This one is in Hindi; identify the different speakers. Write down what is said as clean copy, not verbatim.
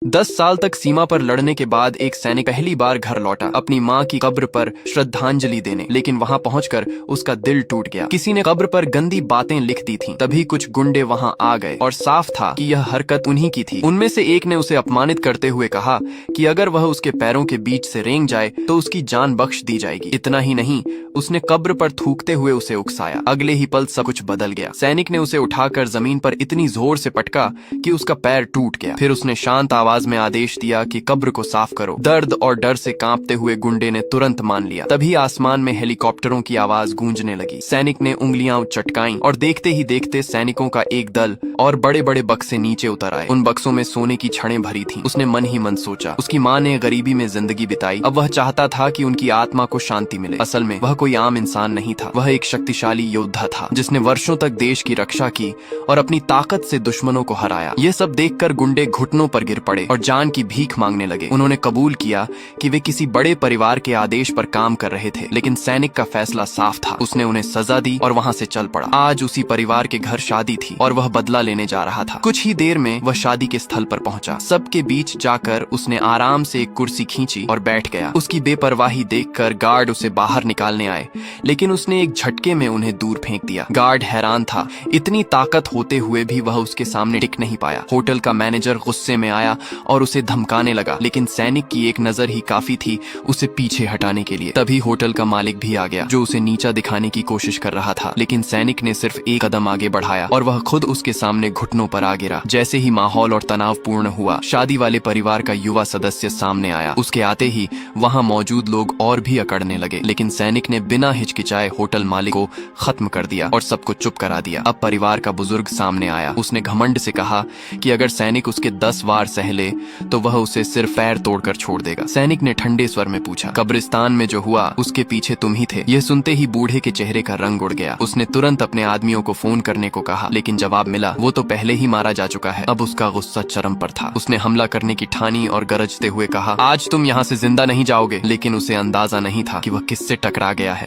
Speaker 1: 10 साल तक सीमा पर लड़ने के बाद एक सैनिक पहली बार घर लौटा अपनी माँ की कब्र पर श्रद्धांजलि देने, लेकिन वहाँ पहुंचकर उसका दिल टूट गया। किसी ने कब्र पर गंदी बातें लिख दी थीं। तभी कुछ गुंडे वहाँ आ गए और साफ था कि यह हरकत उन्हीं की थी। उनमें से एक ने उसे अपमानित करते हुए कहा कि अगर वह उसके पैरों के बीच से रेंग जाए तो उसकी जान बख्श दी जाएगी। इतना ही नहीं, उसने कब्र पर थूकते हुए उसे उकसाया। अगले ही पल सब कुछ बदल गया। सैनिक ने उसे उठाकर जमीन पर इतनी जोर से पटका कि उसका पैर टूट गया। फिर उसने शांत आवाज में आदेश दिया कि कब्र को साफ करो। दर्द और डर से कांपते हुए गुंडे ने तुरंत मान लिया। तभी आसमान में हेलीकॉप्टरों की आवाज गूंजने लगी। सैनिक ने उंगलियां चटकाईं और देखते ही देखते सैनिकों का एक दल और बड़े बड़े बक्से नीचे उतर आए। उन बक्सों में सोने की छड़ें भरी थीं। उसने मन ही मन सोचा, उसकी माँ ने गरीबी में जिंदगी बिताई, अब वह चाहता था कि उनकी आत्मा को शांति मिले। असल में वह कोई आम इंसान नहीं था, वह एक शक्तिशाली योद्धा था जिसने वर्षों तक देश की रक्षा की और अपनी ताकत से दुश्मनों को हराया। ये सब देखकर गुंडे घुटनों पर गिर पड़े और जान की भीख मांगने लगे। उन्होंने कबूल किया कि वे किसी बड़े परिवार के आदेश पर काम कर रहे थे, लेकिन सैनिक का फैसला साफ था। उसने उन्हें सजा दी और वहाँ से चल पड़ा। आज उसी परिवार के घर शादी थी और वह बदला लेने जा रहा था। कुछ ही देर में वह शादी के स्थल पर पहुंचा। सबके बीच जाकर उसने आराम से एक कुर्सी खींची और बैठ गया। उसकी बेपरवाही देखकर गार्ड उसे बाहर निकालने आए, लेकिन उसने एक झटके में उन्हें दूर फेंक दिया। गार्ड हैरान था, इतनी ताकत होते हुए भी वह उसके सामने टिक नहीं पाया। होटल का मैनेजर गुस्से में आया और उसे धमकाने लगा, लेकिन सैनिक की एक नजर ही काफी थी उसे पीछे हटाने के लिए। तभी होटल का मालिक भी आ गया, जो उसे नीचा दिखाने की कोशिश कर रहा था, लेकिन सैनिक ने सिर्फ एक कदम आगे बढ़ाया और वह खुद उसके सामने घुटनों पर आ गिरा। जैसे ही माहौल और तनाव पूर्ण हुआ, शादी वाले परिवार का युवा सदस्य सामने आया। उसके आते ही वहाँ मौजूद लोग और भी अकड़ने लगे, लेकिन सैनिक ने बिना हिचकिचाए होटल मालिक को खत्म कर दिया और सबको चुप करा दिया। अब परिवार का बुजुर्ग सामने आया। उसने घमंड से कहा कि अगर सैनिक उसके 10 वार सह ले तो वह उसे सिर्फ पैर तोड़कर छोड़ देगा। सैनिक ने ठंडे स्वर में पूछा, कब्रिस्तान में जो हुआ उसके पीछे तुम ही थे? यह सुनते ही बूढ़े के चेहरे का रंग उड़ गया। उसने तुरंत अपने आदमियों को फोन करने को कहा, लेकिन जवाब मिला, वो तो पहले ही मारा जा चुका है। अब उसका गुस्सा चरम पर था। उसने हमला करने की ठानी और गरजते हुए कहा, आज तुम यहाँ से जिंदा नहीं जाओगे। लेकिन उसे अंदाजा नहीं था कि वह किससे टकरा गया है।